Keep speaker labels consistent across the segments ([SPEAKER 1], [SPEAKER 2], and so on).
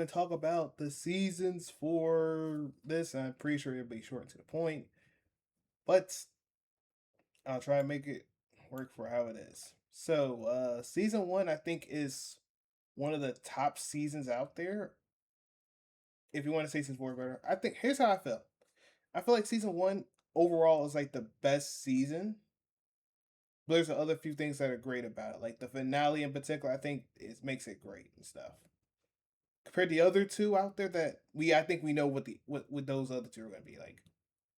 [SPEAKER 1] going to talk about the seasons for this. I'm pretty sure it'll be short and to the point, but I'll try and make it work for how it is. So, season one, I think, is one of the top seasons out there. If you want to say season four better, I think here's how I feel. I feel like season one overall is like the best season. But there's other few things that are great about it, like the finale in particular. I think it makes it great and stuff. Compared to the other two out there that I think we know what those other two are going to be like.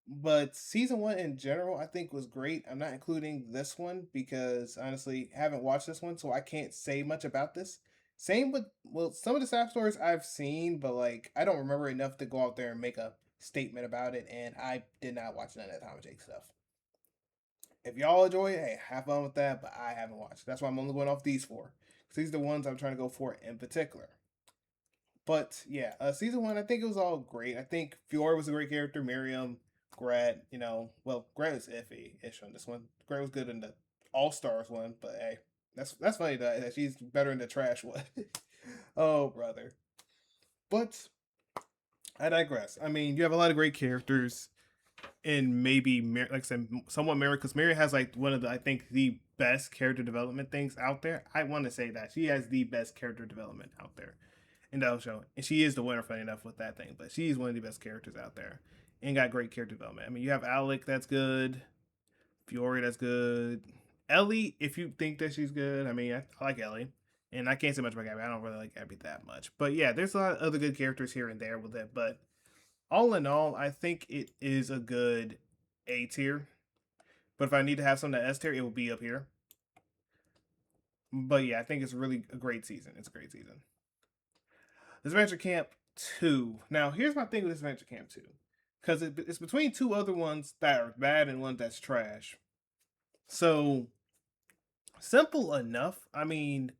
[SPEAKER 1] But season one in general, I think was great. I'm not including this one because honestly, I haven't watched this one, so I can't say much about this. Same with some of the side stories I've seen, but like I don't remember enough to go out there and make a statement about it. And I did not watch none of that Tom and Jake stuff. If y'all enjoy it, hey, have fun with that. But I haven't watched. That's why I'm only going off these four. Because these are the ones I'm trying to go for in particular. But yeah, season one, I think it was all great. I think Fiora was a great character. Miriam, Grat, Grat was iffy-ish on this one. Grat was good in the All Stars one, but hey, that's funny that she's better in the trash one. Oh brother. But I digress. I mean, you have a lot of great characters in maybe like I said, somewhat Mary, because Mary has like one of the I think the best character development things out there. I want to say that she has the best character development out there in the whole show. And she is the winner, funny enough, with that thing. But she's one of the best characters out there and got great character development. I mean, you have Alec, that's good. Fiore, that's good. Ellie, if you think that she's good, I mean, I like Ellie. And I can't say much about Abby. I don't really like Abby that much. But yeah, there's a lot of other good characters here and there with it. But all in all, I think it is a good A tier. But if I need to have something at S tier, it will be up here. But yeah, I think it's really a great season. It's a great season. Disventure Camp 2. Now, here's my thing with Disventure Camp 2. Because it's between two other ones that are bad and one that's trash. So, simple enough. I mean,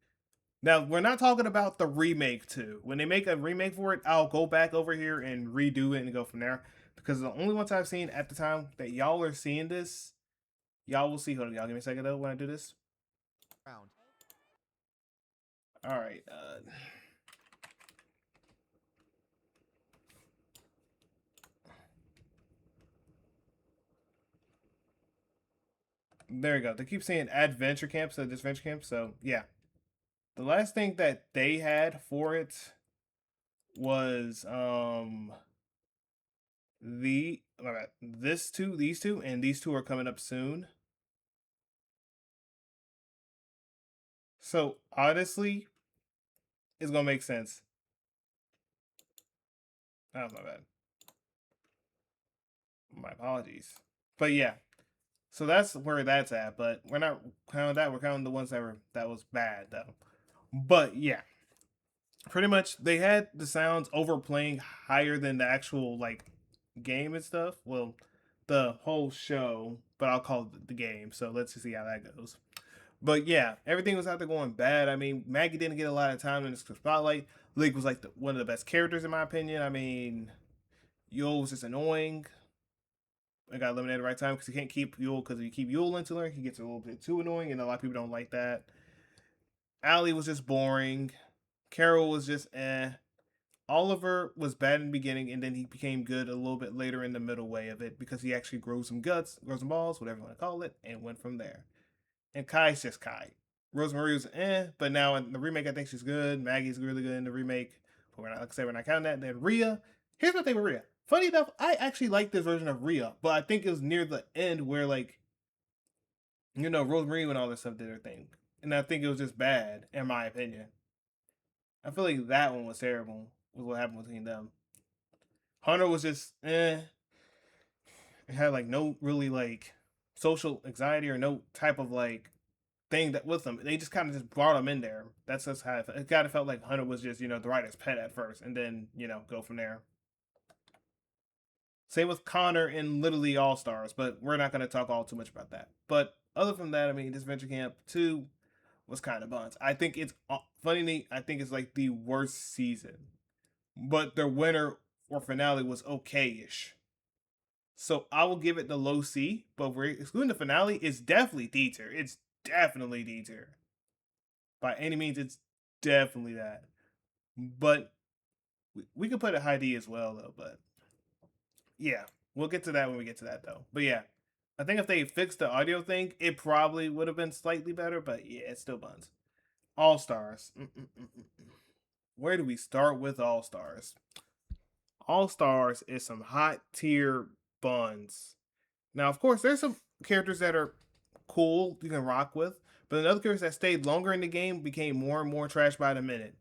[SPEAKER 1] now we're not talking about the remake 2. When they make a remake for it, I'll go back over here and redo it and go from there. Because the only ones I've seen at the time that y'all are seeing this, y'all will see. Hold on, y'all give me a second though when I do this.
[SPEAKER 2] Round.
[SPEAKER 1] All right. There you go. They keep saying adventure camp, so adventure camp. So yeah, the last thing that they had for it was these two, and these two are coming up soon. So honestly, it's gonna make sense. Oh my bad. My apologies. But yeah, so that's where that's at. But we're not counting that. We're counting the ones that was bad though. But yeah, pretty much they had the sounds overplaying higher than the actual like game and stuff. Well, the whole show, but I'll call it the game. So let's just see how that goes. But yeah, everything was out there going bad. I mean, Maggie didn't get a lot of time in the spotlight. Leek was like one of the best characters in my opinion. I mean, Yule was just annoying. I got eliminated right time because you can't keep Yule because if you keep Yule into her, he gets a little bit too annoying, and a lot of people don't like that. Allie was just boring. Carol was just eh. Oliver was bad in the beginning, and then he became good a little bit later in the middle way of it because he actually grew some guts, grew some balls, whatever you want to call it, and went from there. And Kai's just Kai. Rosemary was but now in the remake, I think she's good. Maggie's really good in the remake, but we're not, like I said, we're not counting that. And then Rhea, here's my thing with Rhea. Funny enough, I actually like this version of Rhea, but I think it was near the end where like Rosemary and all this stuff did her thing, and I think it was just bad in my opinion. I feel like that one was terrible. Was what happened between them. Hunter was just It had like no really like social anxiety or no type of like thing that with them. They just kind of just brought him in there. That's just how it kind of felt like Hunter was just the writer's pet at first, and then go from there. Same with Connor in literally All Stars, but we're not going to talk all too much about that. But other from that, I mean, this Venture Camp 2 was kind of buns. I think it's funny. I think it's like the worst season, but their winner or finale was okay-ish. So I will give it the low C, but we're excluding the finale. It's definitely D tier. It's definitely D tier. By any means, it's definitely that. But We could put it high D as well though, but yeah, we'll get to that when we get to that though. But yeah, I think if they fixed the audio thing, it probably would have been slightly better. But yeah, it still buns. All Stars. Where do we start with All Stars? All Stars is some hot tier buns. Now, of course, there's some characters that are cool you can rock with, but another characters that stayed longer in the game became more and more trash by the minute.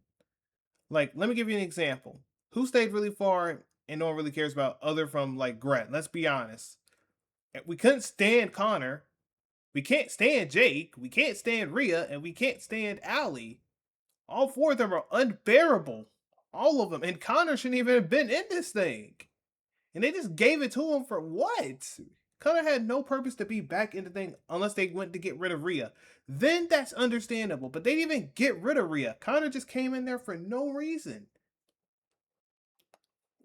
[SPEAKER 1] Like, let me give you an example. Who stayed really far and no one really cares about other from like Gret? Let's be honest. We couldn't stand Connor. We can't stand Jake. We can't stand Rhea, and we can't stand Allie. All four of them are unbearable. All of them. And Connor shouldn't even have been in this thing. And they just gave it to him for what? Connor had no purpose to be back in the thing unless they went to get rid of Rhea. Then that's understandable. But they didn't even get rid of Rhea. Connor just came in there for no reason.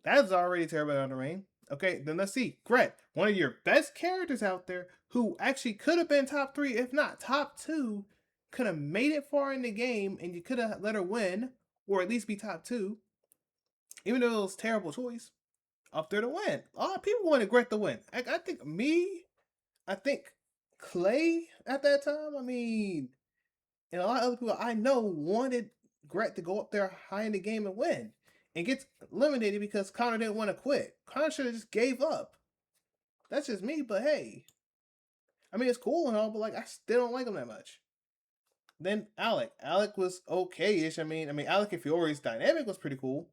[SPEAKER 1] That's already terrible on the rain. Okay, then let's see. Gret, one of your best characters out there who actually could have been top 3, if not top 2, could have made it far in the game and you could have let her win, or at least be top 2, even though it was a terrible choice, up there to win. A lot of people wanted Gret to win. I think Clay at that time, and a lot of other people I know wanted Gret to go up there high in the game and win. And gets eliminated because Connor didn't want to quit. Connor should have just gave up. That's just me, but hey. It's cool and all, but like I still don't like him that much. Then Alec. Alec was okay-ish. Alec and Fiore's dynamic was pretty cool.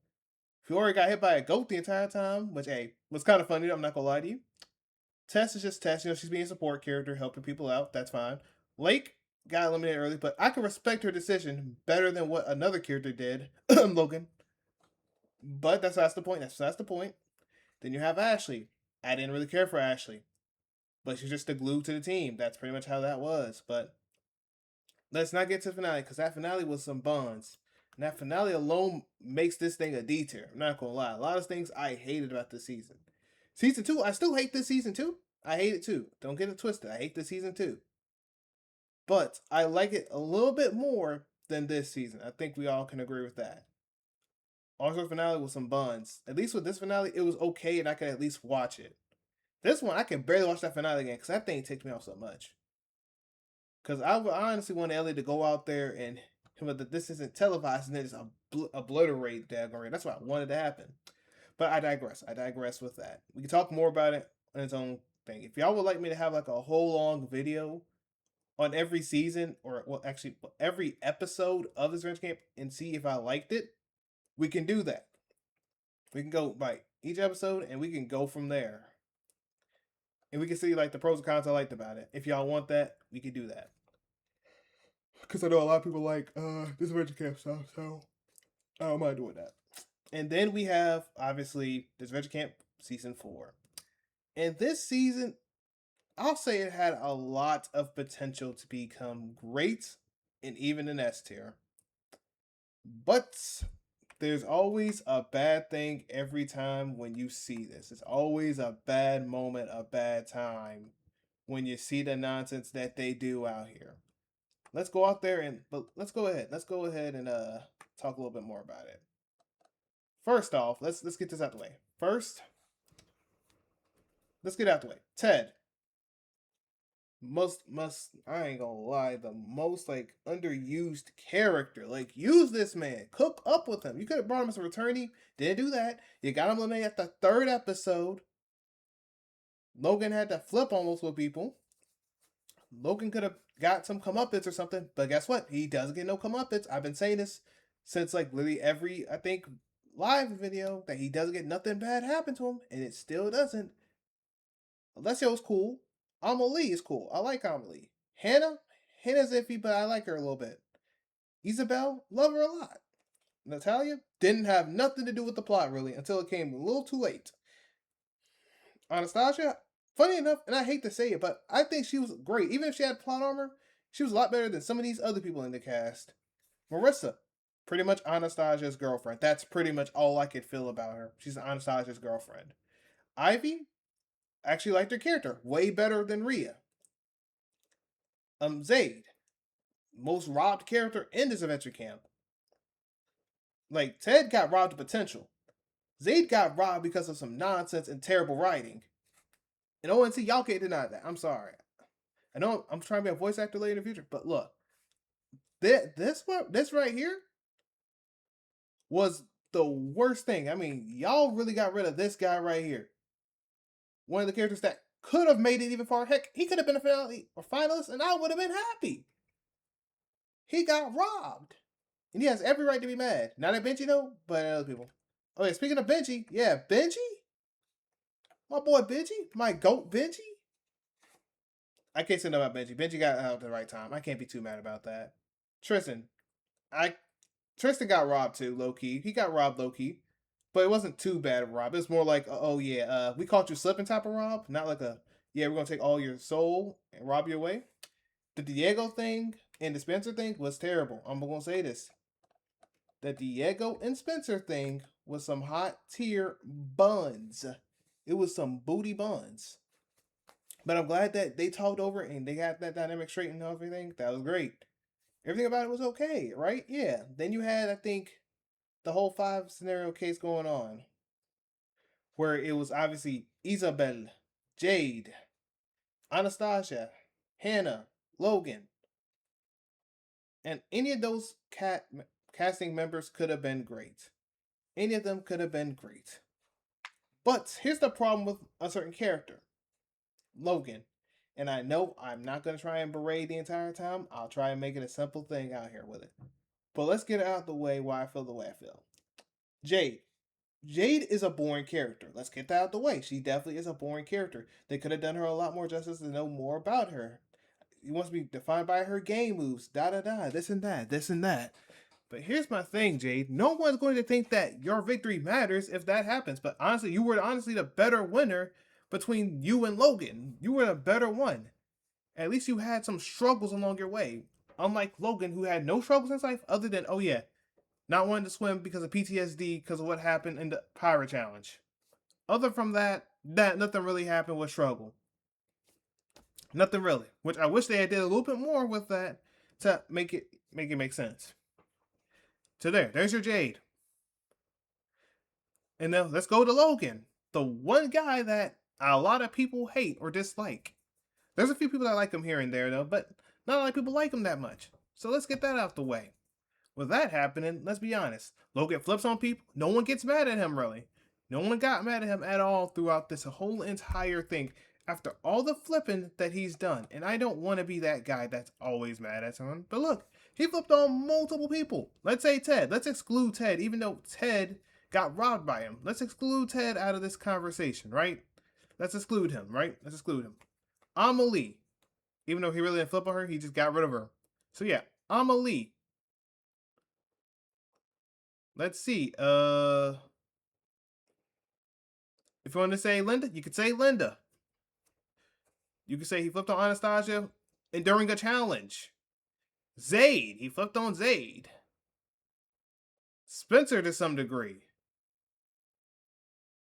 [SPEAKER 1] Fiore got hit by a goat the entire time, which hey, was kind of funny, I'm not gonna lie to you. Tess is just Tess, she's being a support character, helping people out, that's fine. Lake got eliminated early, but I can respect her decision better than what another character did, Logan. But that's the point. That's the point. Then you have Ashley. I didn't really care for Ashley, but she's just the glue to the team. That's pretty much how that was. But let's not get to the finale because that finale was some buns. And that finale alone makes this thing a D tier. I'm not gonna lie. A lot of things I hated about this season. Season 2, I still hate this season 2. I hate it too. Don't get it twisted. I hate this season 2. But I like it a little bit more than this season. I think we all can agree with that. Also, finale with some buns. At least with this finale, it was okay, and I could at least watch it. This one, I can barely watch that finale again because that thing ticked me off so much. Because I honestly want Ellie to go out there and that this isn't televised and then just obliterate Dagon. That's what I wanted to happen. But I digress. I digress with that. We can talk more about it on its own thing. If y'all would like me to have like a whole long video on every season, or well, actually every episode of this Revenge Camp and see if I liked it, we can do that. We can go by each episode and we can go from there. And we can see like the pros and cons I liked about it. If y'all want that, we can do that. Because I know a lot of people like this Adventure Camp stuff, so I don't mind doing that. And then we have obviously this Adventure Camp season 4. And this season, I'll say it had a lot of potential to become great and even an S tier. But there's always a bad thing every time when you see this. It's always a bad moment, a bad time when you see the nonsense that they do out here. Let's go out there but let's go ahead. Let's go ahead and talk a little bit more about it. First off, let's get this out the way. First, let's get out the way. Ted. I ain't gonna lie, the most like underused character. Like, use this man, cook up with him. You could have brought him as a returnee, didn't do that. You got him eliminated at the 3rd episode. Logan had to flip almost with people. Logan could have got some comeuppance or something, but guess what? He doesn't get no comeuppance. I've been saying this since like literally every I think live video that he doesn't get nothing bad happen to him, and it still doesn't. Alessio's cool. Amelie is cool. I like Amelie. Hannah's iffy, but I like her a little bit. Isabel, love her a lot. Natalia didn't have nothing to do with the plot really until it came a little too late. Anastasia, funny enough, and I hate to say it, but I think she was great. Even if she had plot armor, she was a lot better than some of these other people in the cast. Marissa, pretty much Anastasia's girlfriend. That's pretty much all I could feel about her. She's Anastasia's girlfriend. Ivy, actually liked her character way better than Rhea. Zayd, most robbed character in this adventure camp. Like, Ted got robbed of potential. Zayd got robbed because of some nonsense and terrible writing. And ONT, y'all can't deny that. I'm sorry. I know I'm trying to be a voice actor later in the future, but look, this right here was the worst thing. I mean, y'all really got rid of this guy right here. One of the characters that could have made it even far. Heck, he could have been a finale or finalist, and I would have been happy. He got robbed. And he has every right to be mad. Not at Benji though, but at other people. Oh yeah, speaking of Benji, yeah, Benji? My boy Benji? My goat Benji? I can't say no about Benji. Benji got out at the right time. I can't be too mad about that. Tristan. I Tristan got robbed too, low key. He got robbed low key. But it wasn't too bad of rob. It was more like, oh yeah, we caught you slipping type of rob. Not like a, yeah, we're gonna take all your soul and rob you away. The Diego thing and the Spencer thing was terrible. I'm gonna say this. The Diego and Spencer thing was some hot tier buns. It was some booty buns. But I'm glad that they talked over it and they got that dynamic straight and everything. That was great. Everything about it was okay, right? Yeah. Then you had, I think, the whole 5 scenario case going on. Where it was obviously Isabel, Jade, Anastasia, Hannah, Logan. And any of those casting members could have been great. Any of them could have been great. But here's the problem with a certain character, Logan. And I know I'm not going to try and berate the entire time. I'll try and make it a simple thing out here with it. But let's get it out of the way why I feel the way I feel. Jade. Jade is a boring character. Let's get that out of the way. She definitely is a boring character. They could have done her a lot more justice to know more about her. She wants to be defined by her game moves, da da da, this and that, this and that. But here's my thing, Jade. No one's going to think that your victory matters if that happens. But honestly, you were honestly the better winner between you and Logan. You were the better one. At least you had some struggles along your way. Unlike Logan, who had no struggles in his life other than, oh yeah, not wanting to swim because of PTSD because of what happened in the Pirate Challenge. Other from that, nothing really happened with struggle. Nothing really. Which I wish they had did a little bit more with that to make it make sense. So there's your Jade. And now let's go to Logan, the one guy that a lot of people hate or dislike. There's a few people that like him here and there though, but not a lot of people like him that much. So let's get that out the way. With that happening, let's be honest. Logan flips on people. No one gets mad at him really. No one got mad at him at all throughout this whole entire thing after all the flipping that he's done. And I don't want to be that guy that's always mad at someone. But look, he flipped on multiple people. Let's say Ted. Let's exclude Ted, even though Ted got robbed by him. Let's exclude Ted out of this conversation, right? Let's exclude him, right? Let's exclude him. Amelie, even though he really didn't flip on her, he just got rid of her. So yeah, Amelie. Let's see. If you want to say Linda, you could say Linda. You could say he flipped on Anastasia and during a challenge. Zayd, he flipped on Zayd. Spencer to some degree.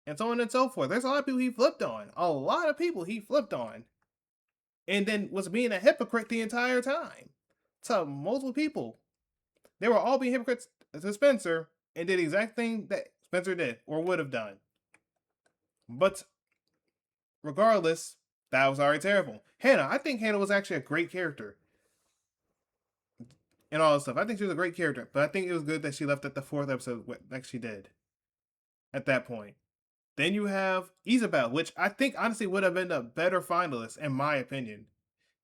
[SPEAKER 1] And so on and so forth. There's a lot of people he flipped on. A lot of people he flipped on. And then was being a hypocrite the entire time. To multiple people. They were all being hypocrites to Spencer and did the exact thing that Spencer did or would have done. But regardless, that was already terrible. Hannah, I think Hannah was actually a great character. And all this stuff. I think she was a great character, but I think it was good that she left at the 4th episode like she did. At that point. Then you have Isabel, which I think honestly would have been a better finalist, in my opinion.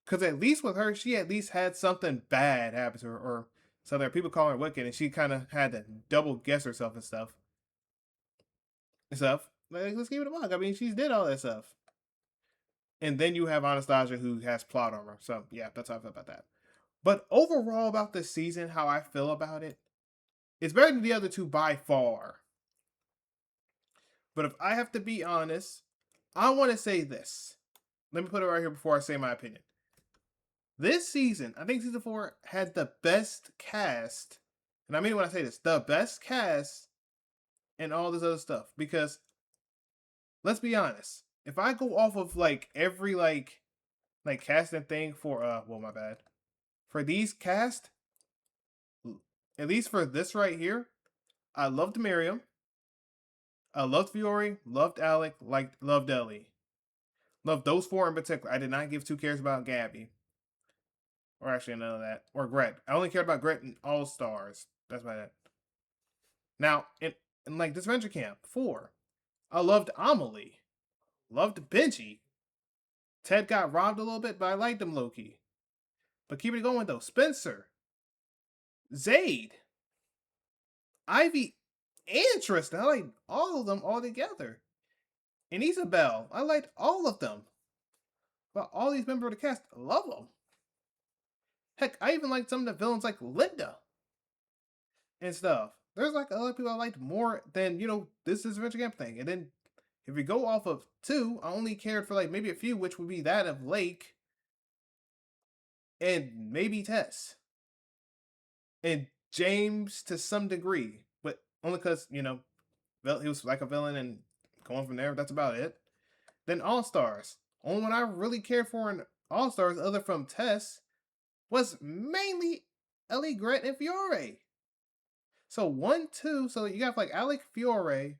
[SPEAKER 1] Because at least with her, she at least had something bad happen to her, or something people call her wicked, and she kind of had to double guess herself and stuff. Like, let's give it a buck. I mean, she's did all that stuff. And then you have Anastasia, who has plot armor. So yeah, that's how I feel about that. But overall about this season, how I feel about it, it's better than the other two by far. But if I have to be honest, I want to say this. Let me put it right here before I say my opinion. This season, I think season 4 had the best cast, and I mean when I say this, the best cast and all this other stuff. Because let's be honest, if I go off of like every like casting thing for well my bad. For these cast, at least for this right here, I loved Miriam. I loved Fiore, loved Alec, loved Ellie. Loved those four in particular. I did not give two cares about Gabby. Or actually none of that. Or Gret. I only cared about Gret in All Stars. That's about it. Now, in like Disventure Camp 4, I loved Amelie. Loved Benji. Ted got robbed a little bit, but I liked him low key. But keep it going though. Spencer, Zayd, Ivy, and Tristan. I liked all of them all together. And Isabel. I liked all of them. But all these members of the cast, I love them. Heck, I even liked some of the villains like Linda and stuff. There's like other people I liked more than, this Adventure Camp thing. And then if we go off of 2, I only cared for like maybe a few, which would be that of Lake and maybe Tess. And James to some degree. But only because, he was like a villain and going from there, that's about it. Then All Stars. Only one I really cared for in All Stars, other from Tess, was mainly Ellie, Gret, and Fiore. So 1, 2, so you got like Alec, Fiore,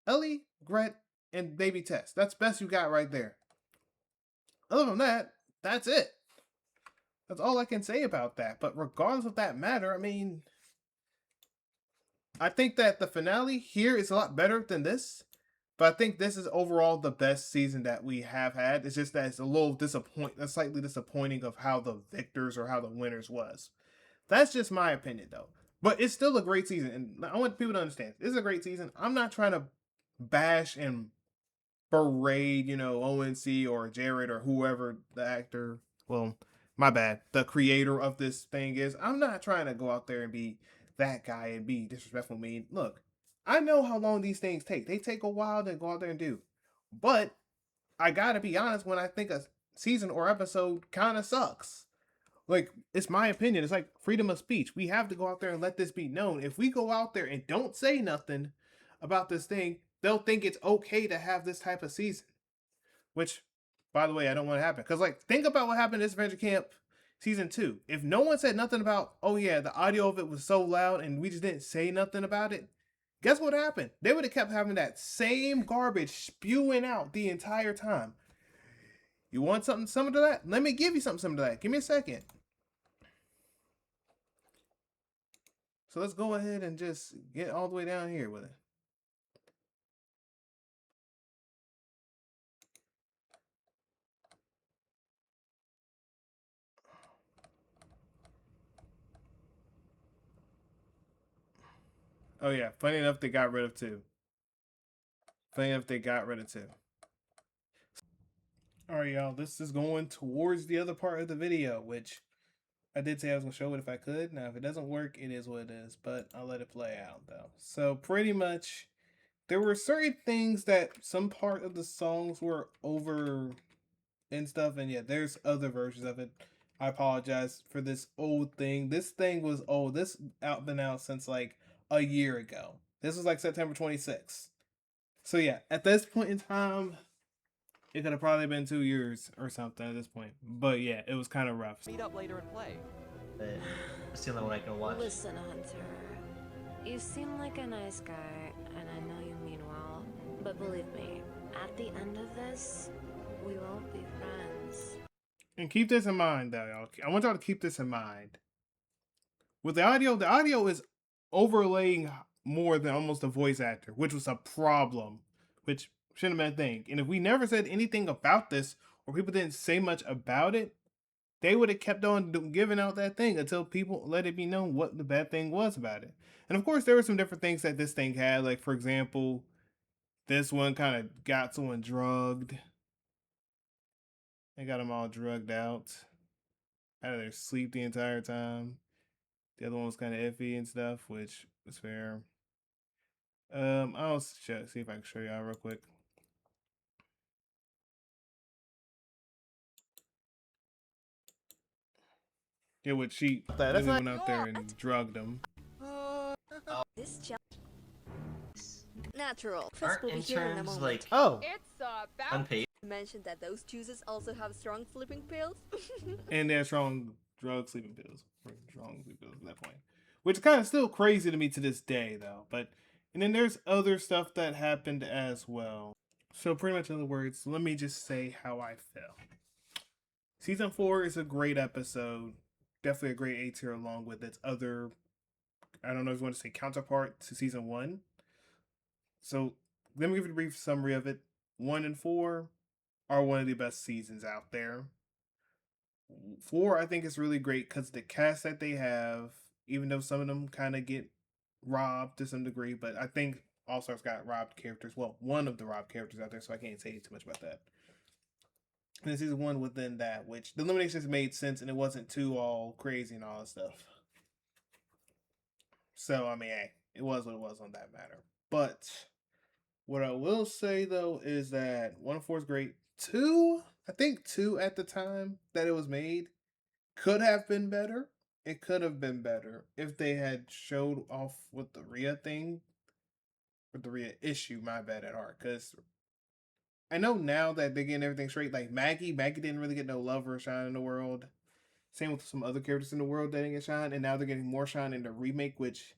[SPEAKER 1] Ellie, Gret, and Baby Tess. That's best you got right there. Other than that, that's it. That's all I can say about that. But regardless of that matter, I mean, I think that the finale here is a lot better than this. But I think this is overall the best season that we have had. It's just that it's a little slightly disappointing of how the victors or how the winners was. That's just my opinion, though. But it's still a great season, and I want people to understand this is a great season. I'm not trying to bash and berate, ONC or Jared or whoever the actor. Well, my bad. The creator of this thing is. I'm not trying to go out there and be that guy and be disrespectful. Me, look, I know how long these things take. They take a while to go out there and do. But I gotta be honest, when I think a season or episode kind of sucks. Like, it's my opinion. It's like freedom of speech. We have to go out there and let this be known. If we go out there and don't say nothing about this thing, they'll think it's okay to have this type of season. Which, by the way, I don't want to happen. Because, like, think about what happened in this Adventure Camp season 2. If no one said nothing about, oh yeah, the audio of it was so loud and we just didn't say nothing about it, guess what happened? They would have kept having that same garbage spewing out the entire time. You want something similar to that? Let me give you something similar to that. Give me a second. So let's go ahead and just get all the way down here with it. Oh yeah, funny enough they got rid of 2. Funny enough they got rid of 2. Alright y'all, this is going towards the other part of the video, which I did say I was going to show it if I could. Now if it doesn't work, it is what it is, but I'll let it play out though. So pretty much, there were certain things that some part of the songs were over and stuff, and yeah, there's other versions of it. I apologize for this old thing. This thing was old. This been out since like a year ago. This was like September 26th. So yeah, at this point in time, it could have probably been 2 years or something at this point. But yeah, it was kind of rough.
[SPEAKER 2] Meet up later and play.
[SPEAKER 3] But that's the only one I can watch.
[SPEAKER 4] Listen, Hunter. You seem like a nice guy, and I know you mean well. But believe me, at the end of this, we won't be friends.
[SPEAKER 1] And keep this in mind, though, y'all. I want y'all to keep this in mind. With the audio is overlaying more than almost a voice actor, which was a problem, which shouldn't have been a thing. And if we never said anything about this, or people didn't say much about it, they would have kept on giving out that thing until people let it be known what the bad thing was about it. And of course, there were some different things that this thing had. Like, for example, this one kind of got someone drugged. They got them all drugged out of their sleep the entire time. The other one was kind of iffy and stuff, which was fair. I'll see if I can show y'all real quick. Yeah, what she really went out there and drugged them.
[SPEAKER 4] This challenge natural.
[SPEAKER 3] Aren't interns like
[SPEAKER 1] Oh,
[SPEAKER 5] It's about
[SPEAKER 3] unpaid?
[SPEAKER 4] Mentioned that those juices also have strong sleeping pills.
[SPEAKER 1] and they're strong sleeping pills at that point, which is kind of still crazy to me to this day, though. But And then there's other stuff that happened as well. So pretty much in other words, let me just say how I feel. Season 4 is a great episode. Definitely a great A tier along with its other, I don't know if you want to say counterpart to season 1. So let me give you a brief summary of it. 1 and 4 are one of the best seasons out there. 4, I think, is really great because the cast that they have, even though some of them kind of get robbed to some degree, but I think All Stars got robbed characters. Well, one of the robbed characters out there, so I can't say too much about that. And then season 1 within that, which the eliminations made sense and it wasn't too all crazy and all that stuff. So, I mean, hey, it was what it was on that matter. But what I will say though is that 1 and 4 is great. 2, I think 2 at the time that it was made could have been better. It could have been better if they had showed off with the Rhea thing, with the Rhea issue. My bad at heart, because I know now that they're getting everything straight. Like Maggie didn't really get no love or shine in the world. Same with some other characters in the world that didn't get shine, and now they're getting more shine in the remake, which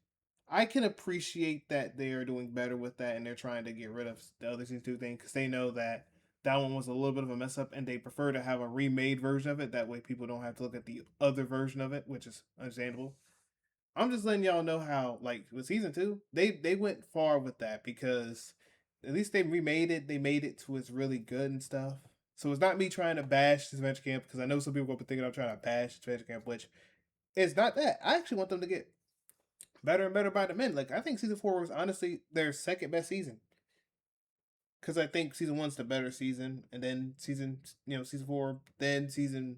[SPEAKER 1] I can appreciate that they are doing better with that, and they're trying to get rid of the other season 2 thing because they know that that one was a little bit of a mess up, and they prefer to have a remade version of it. That way, people don't have to look at the other version of it, which is understandable. I'm just letting y'all know how, like with season 2, they went far with that because at least they remade it. They made it to it's really good and stuff. So it's not me trying to bash this adventure camp because I know some people will be thinking I'm trying to bash this adventure camp, which it's not that. I actually want them to get better and better by the men. Like I think season 4 was honestly their second best season because I think season 1's the better season, and then season 4, then season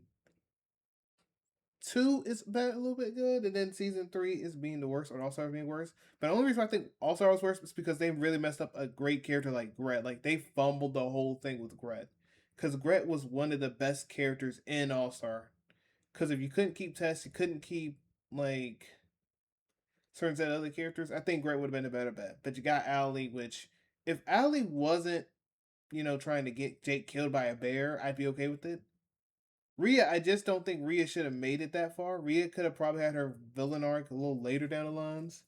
[SPEAKER 1] 2 is a little bit good, and then season 3 is being the worst, or All Stars being worse. But the only reason I think All Stars was worse is because they really messed up a great character like Gret. Like they fumbled the whole thing with Gret, because Gret was one of the best characters in All Star. Because if you couldn't keep Tess, you couldn't keep like certain set of other characters. I think Gret would have been a better bet. But you got Allie, which if Allie wasn't trying to get Jake killed by a bear, I'd be okay with it. Rhea, I just don't think Rhea should have made it that far. Rhea could have probably had her villain arc a little later down the lines.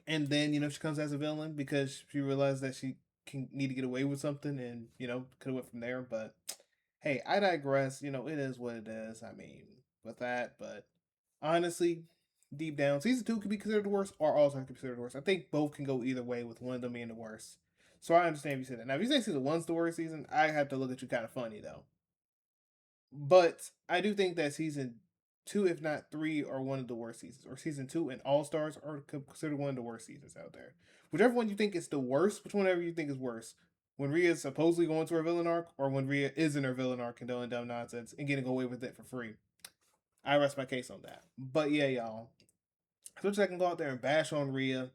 [SPEAKER 1] And then, she comes as a villain because she realized that she can need to get away with something and, could have went from there. But hey, I digress. It is what it is. I mean, with that, but honestly, deep down, season 2 could be considered the worst or also could be considered the worst. I think both can go either way with one of them being the worst. So I understand if you say that. Now, if you say season 1's the worst season, I have to look at you kind of funny though. But I do think that season 2, if not 3, are one of the worst seasons. Or season 2 and All Stars are considered one of the worst seasons out there. Whichever one you think is the worst, which whenever you think is worse. When Rhea is supposedly going to her villain arc, or when Rhea is in her villain arc and doing dumb nonsense and getting away with it for free. I rest my case on that. But yeah, y'all. So I can go out there and bash on Rhea.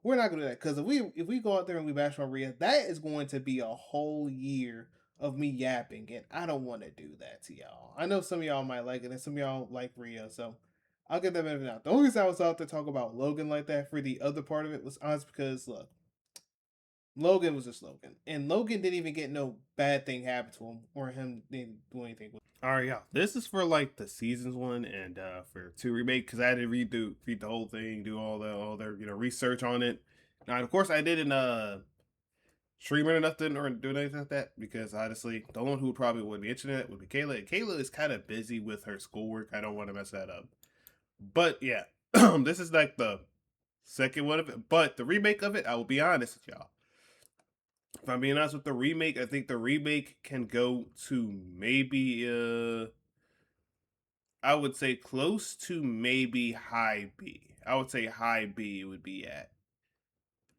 [SPEAKER 1] We're not gonna do that because if we go out there and we bash on Rhea, that is going to be a whole year of me yapping, and I don't want to do that to y'all. I know some of y'all might like it, and some of y'all like Rhea, so I'll get that benefit out. The only reason I was out to talk about Logan like that for the other part of it was honest because look, Logan was just Logan, and Logan didn't even get no bad thing happen to him or him didn't do anything with. All right, yeah. This is for like the seasons 1 and for 2 remake because I had to read the whole thing, do all their research on it. Now, of course, I didn't stream it or nothing or do anything like that because honestly, the only one who probably would be interested in it would be Kayla. And Kayla is kind of busy with her schoolwork. I don't want to mess that up. But yeah, this is like the second one of it. But the remake of it, I will be honest with y'all. If I'm being honest with the remake, I think the remake can go to maybe I would say close to maybe high B. I would say high B would be at.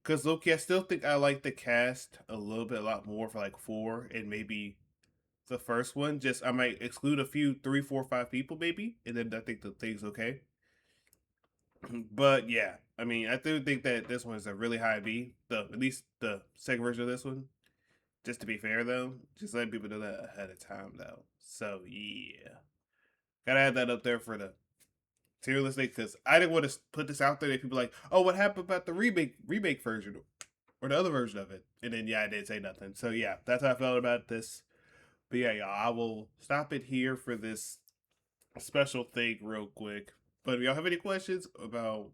[SPEAKER 1] Cause Loki, I still think I like the cast a lot more for like 4 and maybe the first one. Just I might exclude a few 3, 4, 5 people maybe, and then I think the thing's okay. But yeah, I mean, I do think that this one is a really high B. At least the second version of this one. Just to be fair though, just letting people know that ahead of time though. So yeah, gotta add that up there for the tier list because I didn't want to put this out there that people like, oh, what happened about the remake version or the other version of it, and then yeah, I didn't say nothing. So yeah, that's how I felt about this. But yeah, y'all, I will stop it here for this special thing real quick. But if y'all have any questions about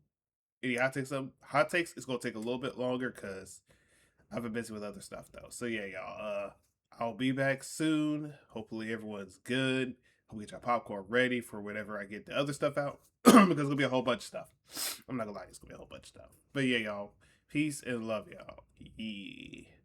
[SPEAKER 1] any hot takes, it's gonna take a little bit longer because I've been busy with other stuff though. So yeah, y'all. I'll be back soon. Hopefully everyone's good. Hope we get your popcorn ready for whenever I get the other stuff out because it's gonna be a whole bunch of stuff. I'm not gonna lie, it's gonna be a whole bunch of stuff. But yeah, y'all. Peace and love y'all. Yeah.